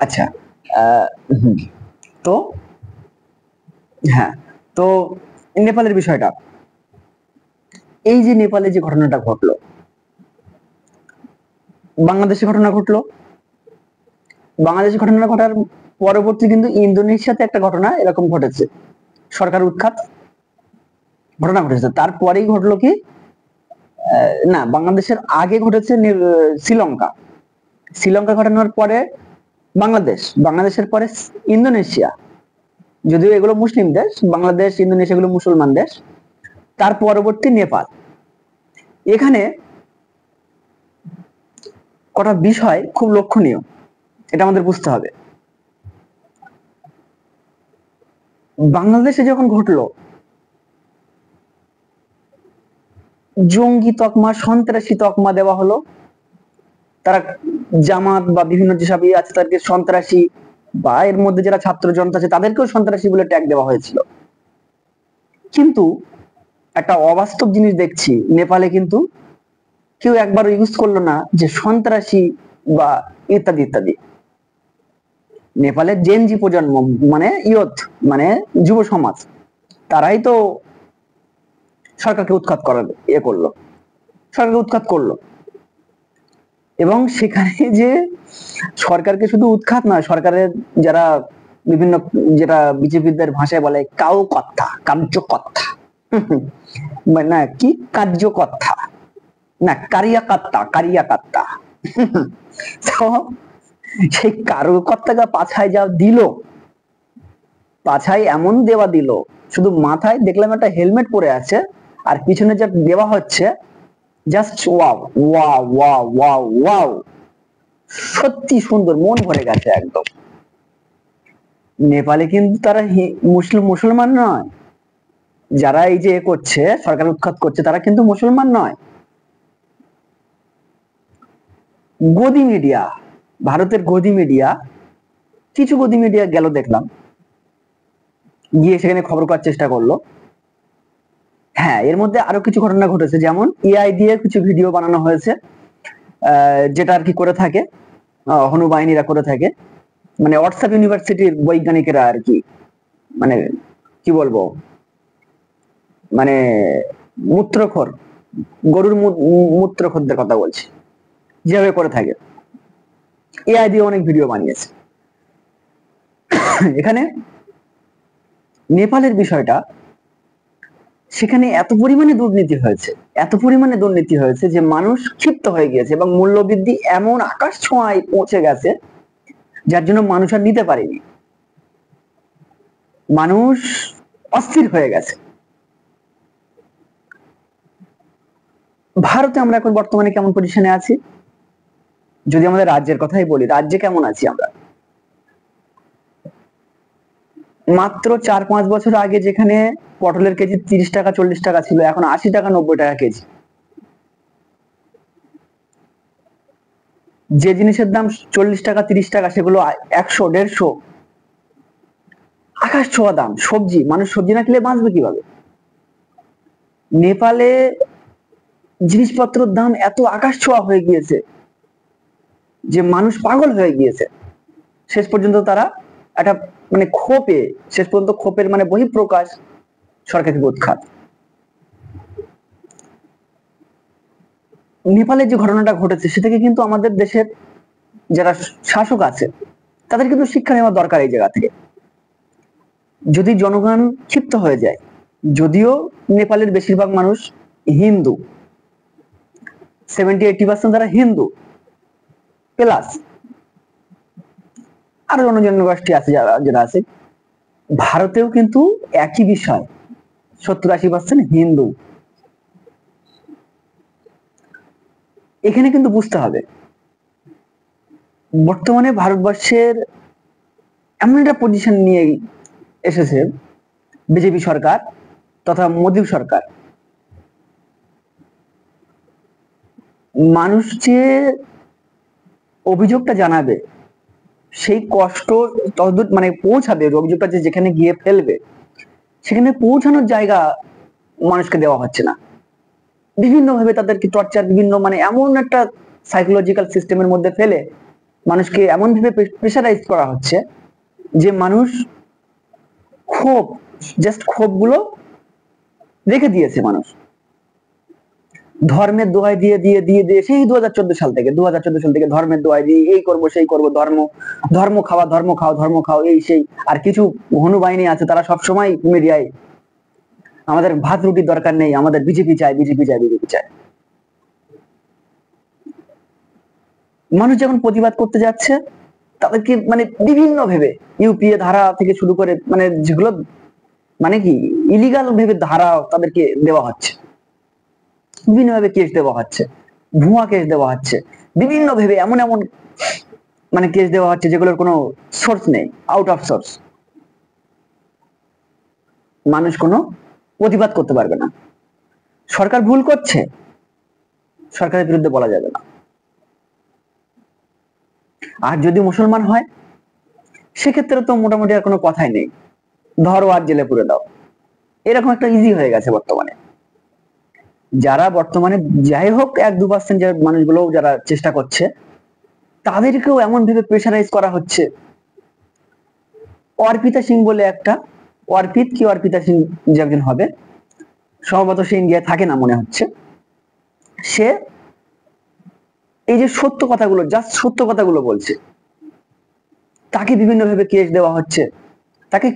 আচ্ছা, আহ, হুম, তো হ্যাঁ, তো নেপালের বিষয়টা, এই যে নেপালে যে ঘটনাটা ঘটলো, বাংলাদেশে ঘটনা ঘটলো, বাংলাদেশে ঘটনা ঘটার পরবর্তী কিন্তু ইন্দোনেশিয়াতে একটা ঘটনা এরকম ঘটেছে, সরকার উৎখাত ঘটনা ঘটেছে। তারপরেই ঘটলো কি, না, বাংলাদেশের আগে ঘটেছে শ্রীলঙ্কা, শ্রীলঙ্কা ঘটানোর পরে বাংলাদেশ, বাংলাদেশের পরে ইন্দোনেশিয়া, যদিও এগুলো মুসলিম দেশ, বাংলাদেশ ইন্দোনেশিয়া এগুলো মুসলমান দেশ, তার পরবর্তী নেপাল। এখানে কটা বিষয় খুব লক্ষণীয়, এটা আমাদের বুঝতে হবে। বাংলাদেশে যখন ঘটলো, জঙ্গি তকমা, সন্ত্রাসী তকমা দেওয়া হলো, তারা জামাত বা বিভিন্ন যেসব আছে তাদেরকে সন্ত্রাসী, বা এর মধ্যে যারা ছাত্র জনতা আছে তাদেরকেও সন্ত্রাসী বলে ট্যাগ দেওয়া হয়েছিল। কিন্তু একটা অবাস্তব জিনিস দেখছি, নেপালে কিন্তু কেউ একবার ইউজ করলো না যে সন্ত্রাসী বা ইত্যাদি ইত্যাদি। নেপালের জেনজি প্রজন্ম, মানে ইয়থ, মানে যুব সমাজ, তারাই তো সরকারকে উৎখাত করার করলো, সরকারকে উৎখাত করলো। এবং সেখানে যে সরকারকে শুধু উৎখাত নয়, সরকারের যারা বিভিন্ন, যেটা বিজেপিদের ভাষায় বলে কাউ কর্তা, কার্যকর্তা, না কি কার্যকর্তা, না কারিয়াকর্তা, কারিয়াকর্তা, তো সেই কার্যকর্তাকে পাছায় যা দিল, পাছায় এমন দেওয়া দিল, শুধু মাথায় দেখলাম একটা হেলমেট পরে আছে, আর পিছনে যা দেওয়া হচ্ছে, just wow, wow, wow, wow, wow, সত্যি সুন্দর, মন ভরে গেছে একদম। নেপালে কিন্তু তারা মুসলমান নয়, যারা এই যে করছে, সরকার উৎখাত করছে, তারা কিন্তু মুসলমান নয়, গদি মিডিয়া, ভারতের গদি মিডিয়া, কিছু গদি মিডিয়া গেল দেখলাম, গিয়ে সেখানে খবর করার চেষ্টা করলো। হ্যাঁ, এর মধ্যে আরো কিছু ঘটনা ঘটেছে, যেমন এআই দিয়ে কিছু ভিডিও বানানো হয়েছে, যেটা আর কি করে থাকে, হনু বাহিনীরা করে থাকে, মানে হোয়াটসঅ্যাপ ইউনিভার্সিটির বৈজ্ঞানিকেরা আর কি, মানে কি বলবো, মানে মূত্রখোর, গরুর মূত্রখোরদের কথা বলছি, যেভাবে করে থাকে, এআই দিয়ে অনেক ভিডিও বানিয়েছে। এখানে নেপালের বিষয়টা, সেখানে এত পরিমাণে দুর্নীতি হয়েছে, এত পরিমাণে দুর্নীতি হয়েছে যে মানুষ ক্ষিপ্ত হয়ে গিয়েছে, এবং মূল্যবৃদ্ধি এমন আকাশ ছোঁয়ায় পৌঁছে গেছে, যার জন্য মানুষ আর নিতে পারেনি, মানুষ অস্থির হয়ে গেছে। ভারতে আমরা এখন বর্তমানে কেমন পজিশনে আছি, যদি আমাদের রাজ্যের কথাই বলি, রাজ্যে কেমন আছি আমরা? মাত্র 4-5 বছর আগে যেখানে পটলের কেজি 30 টাকা 40 টাকা ছিল, এখন 80 টাকা 90 টাকা কেজি। যে জিনিসের দাম 40 টাকা 30 টাকা, সেগুলো 100 150, আকাশ ছোঁয়া দাম। সবজি, মানুষ সবজি না খেলে বাঁচবে কিভাবে? নেপালে জিনিসপত্রের দাম এত আকাশ ছোঁয়া হয়ে গিয়েছে যে মানুষ পাগল হয়ে গিয়েছে। শেষ পর্যন্ত তারা একটা, মানে ক্ষোভে, শেষ পর্যন্ত ক্ষোভের মানে বহিঃপ্রকাশ, সরকারি উৎখাত। নেপালে যে ঘটনাটা ঘটেছে, সে থেকে কিন্তু আমাদের দেশের যারা শাসক আছে, তাদের কিন্তু শিক্ষা নেওয়া দরকার এই জায়গা থেকে। যদি জনগণ ক্ষিপ্ত হয়ে যায়, যদিও নেপালের বেশিরভাগ মানুষ হিন্দু, 70-80% তারা হিন্দু, প্লাস আরো অন্য জনগোষ্ঠী আছে যারা আছে, ভারতেও কিন্তু একই বিষয়, 70-80% হিন্দু। এখানে কিন্তু বুঝতে হবে, বর্তমানে ভারতবর্ষের এমন একটা পজিশন নিয়ে এসেছে বিজেপি সরকার তথা মোদী সরকার, মানুষ যে অভিযোগটা জানাবে, সেই কষ্ট ততদূর মানে পৌঁছাবে, অভিযোগটা যে যেখানে গিয়ে ফেলবে, সেখানে পৌঁছানোর জায়গা মানুষকে দেওয়া হচ্ছে না। বিভিন্ন ভাবে তাদেরকে টর্চার, বিভিন্ন মানে এমন একটা সাইকোলজিক্যাল সিস্টেমের মধ্যে ফেলে মানুষকে এমন ভাবে প্রেশারাইজ করা হচ্ছে যে মানুষ ক্ষোভ, জাস্ট ক্ষোভ গুলো রেখে দিয়েছে। মানুষ ধর্মের দোহাই দিয়ে দিয়ে দিয়ে দিয়ে সেই 2014 সাল থেকে ধর্মের দোহাই দিয়ে এই করব সেই করব, ধর্ম ধর্ম খাওয়া, ধর্ম খাও, ধর্ম খাও, এই সেই। আর কিছু হনুবাহিনী আছে, তারা সবসময় মিডিয়ায় আমাদের ভাত রুটির দরকার নেই, আমাদের বিজেপি চাই, বিজেপি চাই, বিজেপি চাই। মানুষ যখন প্রতিবাদ করতে যাচ্ছে তাদেরকে মানে বিভিন্ন ভেবে ইউপিএ ধারা থেকে শুরু করে মানে যেগুলো মানে কি ইলিগাল ভেবে ধারা তাদেরকে দেওয়া হচ্ছে, বিভিন্ন ভাবে কেস দেওয়া হচ্ছে, ভুয়া কেস দেওয়া হচ্ছে, বিভিন্ন ভেবে এমন এমন মানে কেস দেওয়া হচ্ছে যেগুলোর কোনো সোর্স নেই, আউট অফ সোর্স। মানুষ কোনো প্রতিবাদ করতে পারবে না। সরকার ভুল করছে, সরকারের বিরুদ্ধে বলা যাবে না। আর যদি মুসলমান হয় সেক্ষেত্রে তো মোটামুটি আর কোনো কথাই নেই, ধরো আর জেলে পুরে দাও, এরকম একটা ইজি হয়ে গেছে বর্তমানে। যারা বর্তমানে যাই হোক 1-2% যে মানুষগুলো যারা চেষ্টা করছে, তাদেরকেও এমন ভাবে প্রেশারাইজ করা হচ্ছে। অর্পিতা সিং বলে একটা, অর্পিতা সিং যে একজন হবে, সম্ভবত সে ইন্ডিয়ায় থাকে না মনে হচ্ছে, সে এই যে সত্য কথাগুলো, জাস্ট সত্য কথাগুলো বলছে, তাকে বিভিন্ন ভাবে কেস দেওয়া হচ্ছে, তাকে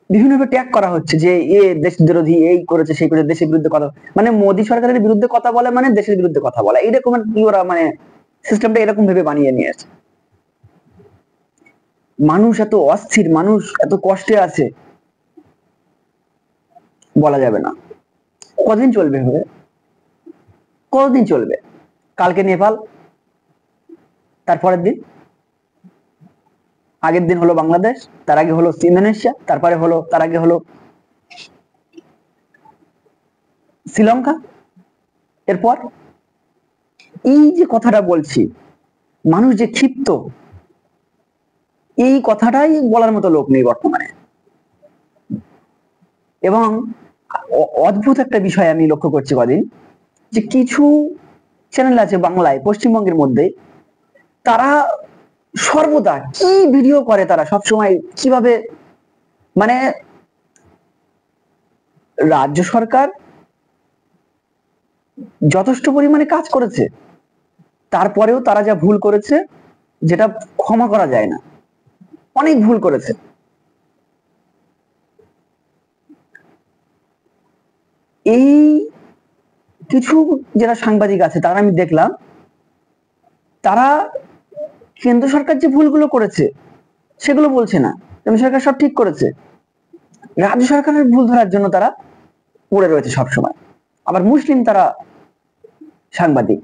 বিভিন্ন ভাবে ট্যাগ করা হচ্ছে যে এ দেশ বিরোধী, এই করেছে সেই করেছে, দেশের বিরুদ্ধে কথা মানে মোদী সরকারের বিরুদ্ধে কথা বলে মানে দেশের বিরুদ্ধে কথা বলা, এইরকম কি ওরা মানে সিস্টেমটা এরকম ভেবে বানিয়ে নিয়েছে। মানুষ এত অস্থির, মানুষ এত কষ্টে আছে, বলা যাবে না। কতদিন চলবে হবে, কতদিন চলবে? কালকে নেপাল, তারপরের দিন, আগের দিন হলো বাংলাদেশ, তার আগে হলো ইন্দোনেশিয়া, তারপরে হলো তার আগে হলো শ্রীলঙ্কা। এরপর এই যে কথাটা বলছি, মানুষ যে ক্ষিপ্ত, এই কথাটাই বলার মতো লোক নেই বর্তমানে। এবং অদ্ভুত একটা বিষয় আমি লক্ষ্য করছি কদিন, যে কিছু চ্যানেল আছে বাংলায়, পশ্চিমবঙ্গের মধ্যে, তারা সর্বদা কি ভিডিও করে, তারা সবসময় কিভাবে মানে রাজ্য সরকার যথেষ্ট পরিমাণে কাজ করেছে, তারপরেও তারা যা ভুল করেছে, যেটা ক্ষমা করা যায় না, অনেক ভুল করেছে। এই কিছু যারা সাংবাদিক আছে, তারা আমি দেখলাম, তারা কেন্দ্র সরকার যে ভুলগুলো করেছে সেগুলো বলছে না, কেন্দ্র সরকার সব ঠিক করেছে, রাজ্য সরকারের ভুল ধরার জন্য তারা পড়ে রয়েছে সবসময়। আবার মুসলিম তারা সাংবাদিক,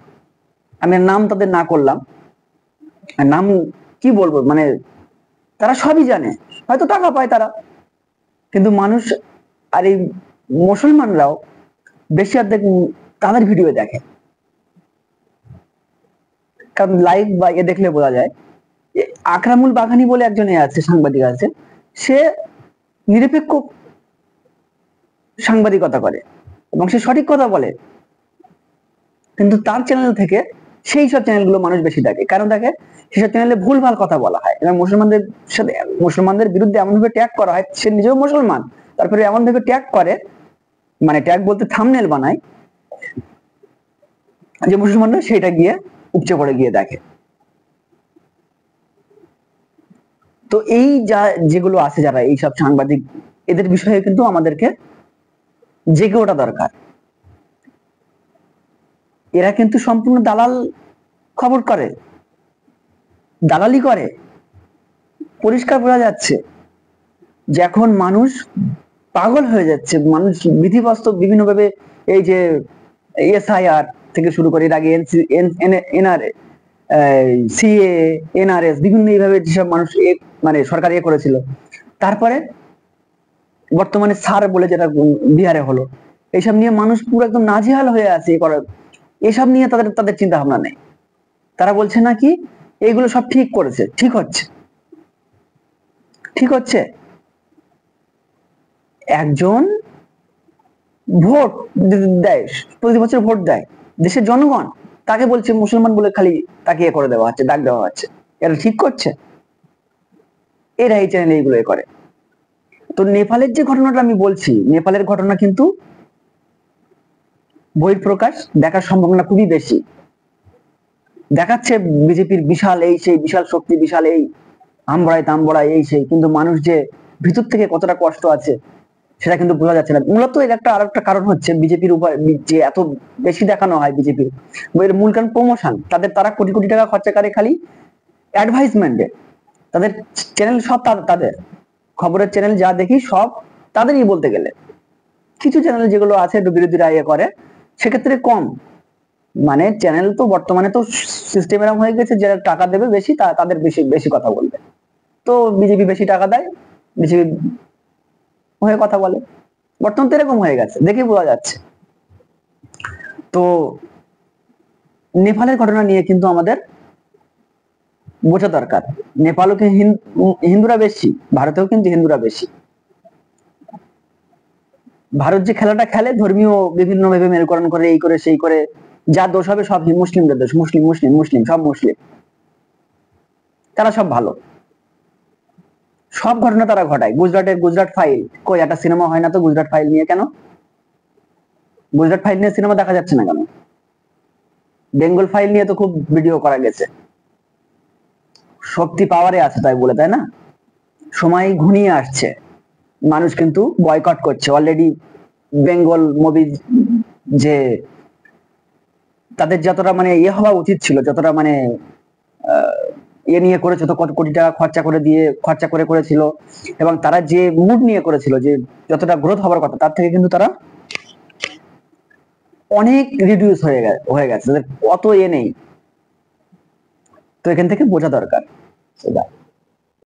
আমি নাম তাদের না করলাম, নাম কি বলবো, মানে তারা সবই জানে, হয়তো টাকা পায় তারা, কিন্তু মানুষ আর এই মুসলমানরাও বেশি অর্ধেক তাদের ভিডিও দেখে, কারণ লাইভ বা এ দেখলে বোঝা যায়। আকরামুল বাঘানি বলে একজন আছে, সাংবাদিক আছে, সে নিরপেক্ষ সাংবাদিকতা করে এবং সে সঠিক কথা বলে, কিন্তু তার চ্যানেল থেকে সেই সব চ্যানেলগুলো মানুষ বেশি দেখে। কারণ দেখে সেসব চ্যানেলে ভুলভাল কথা বলা হয় এবং মুসলমানদের সাথে, মুসলমানদের বিরুদ্ধে এমন ভাবে ট্যাগ করা হয়, সে নিজেও মুসলমান, তারপরে এমন ভাবে ট্যাগ করে, মানে ট্যাগ বলতে থাম্বনেল বানায়, যে মুসলমানরা সেটা গিয়ে উপচে পড়ে গিয়ে দেখে। তো এই যা যেগুলো আছে, যারা এইসব সাংবাদিক, এদের বিষয়ে কিন্তু আমাদেরকে জেগে ওঠা দরকার। এরা কিন্তু সম্পূর্ণ দালাল খবর করে, দালালি করে, পরিষ্কার বোঝা যাচ্ছে যে এখন মানুষ পাগল হয়ে যাচ্ছে, মানুষ বিধিবস্ত বিভিন্ন ভাবে, এই যে এসআইআর থেকে শুরু করে এর আগে এনআরএ, সিএ, এনআরএস, বিভিন্ন এইভাবে যেসব মানুষ মানে সরকার করেছিল, তারপরে বর্তমানে সার বলে যেটা বিহারে হলো, এইসব নিয়ে মানুষ পুরো একদম নাজেহাল হয়ে আছে। এসব নিয়ে তাদের তাদের চিন্তা ভাবনা নেই। তারা বলছে নাকি এইগুলো সব ঠিক করেছে, ঠিক হচ্ছে, ঠিক হচ্ছে। একজন ভোট দেয়, প্রতি বছর ভোট দেয় দেশের জনগণ, তাকে বলছে মুসলমান বলে খালি তাকে করে দেওয়া হচ্ছে, ডাক দেওয়া হচ্ছে। এরা ঠিক করছে? এরা এই চ্যানেলে এইগুলো করে। তো নেপালের যে ঘটনাটা আমি বলছি, নেপালের ঘটনা কিন্তু বহিঃপ্রকাশ দেখার সম্ভাবনা খুবই বেশি। দেখাচ্ছে বিজেপির বিশাল এই সেই, বিশাল শক্তি, বিশাল এই, আমবড়ায় তামবড়ায় এই সেই, কিন্তু মানুষ যে ভিতর থেকে কতটা কষ্ট আছে সেটা কিন্তু বোঝা যাচ্ছে না। মূলত এর একটা আরেকটা কারণ হচ্ছে বিজেপির উপর যে এত বেশি দেখানো হয় বিজেপির, এর মূল কারণ প্রমোশন। তারা কোটি কোটি টাকা খরচা করে খালি অ্যাডভাইসমেন্টে। তাদের চ্যানেল সব তাদের খবরের চ্যানেল যা দেখি সব তাদেরই বলতে গেলে। কিছু চ্যানেল যেগুলো আছে একটু বিরোধীরা ইয়ে করে, সেক্ষেত্রে কম। মানে চ্যানেল তো বর্তমানে তো সিস্টেম এরকম হয়ে গেছে, যারা টাকা দেবে বেশি তাদের বেশি বেশি কথা বলবে। তো বিজেপি বেশি টাকা দেয়, বিজেপি হয়ে কথা বলে। বর্তমান তো এরকম হয়ে গেছে, দেখে বোঝা যাচ্ছে। তো নেপালের ঘটনা নিয়ে কিন্তু আমাদের বোঝা দরকার। নেপালও হিন্দুরা বেশি, ভারতেও কিন্তু হিন্দুরা বেশি। ভারত যে খেলাটা খেলে ধর্মীয় বিভিন্ন ভাবে মেরুকরণ করে, এই করে সেই করে, যা দোষ হবে সব মুসলিমদের দোষ, মুসলিম মুসলিম মুসলিম সব মুসলিম, তারা সব ভালো, সব ঘটনা তারা ঘটায়। গুজরাট ফাইল, কই একটা সিনেমা হয় না তো গুজরাট ফাইল নিয়ে? কেন গুজরাট ফাইল নিয়ে সিনেমা দেখা যাচ্ছে না কেন? বেঙ্গল ফাইল নিয়ে তো খুব ভিডিও করা গেছে। শক্তি পাওয়ারে আছে তাই বলে, তাই না? সময় ঘনিয়ে আসছে, মানুষ কিন্তু বয়কট করছে অলরেডি। বেঙ্গল মুভি যে তাদের যতটা মানে ইয়ে হওয়া উচিত ছিল, যতটা মানে ইয়ে নিয়ে করেছে, তো কত কোটি টাকা খরচা করে করেছিল, এবং তারা যে মুড নিয়ে করেছিল, যে যতটা গ্রোথ হওয়ার কথা তার থেকে কিন্তু তারা অনেক রিডিউস হয়ে গেছে, তাদের অত ইয়ে নেই। তো এখান থেকে বোঝা দরকার সেটা।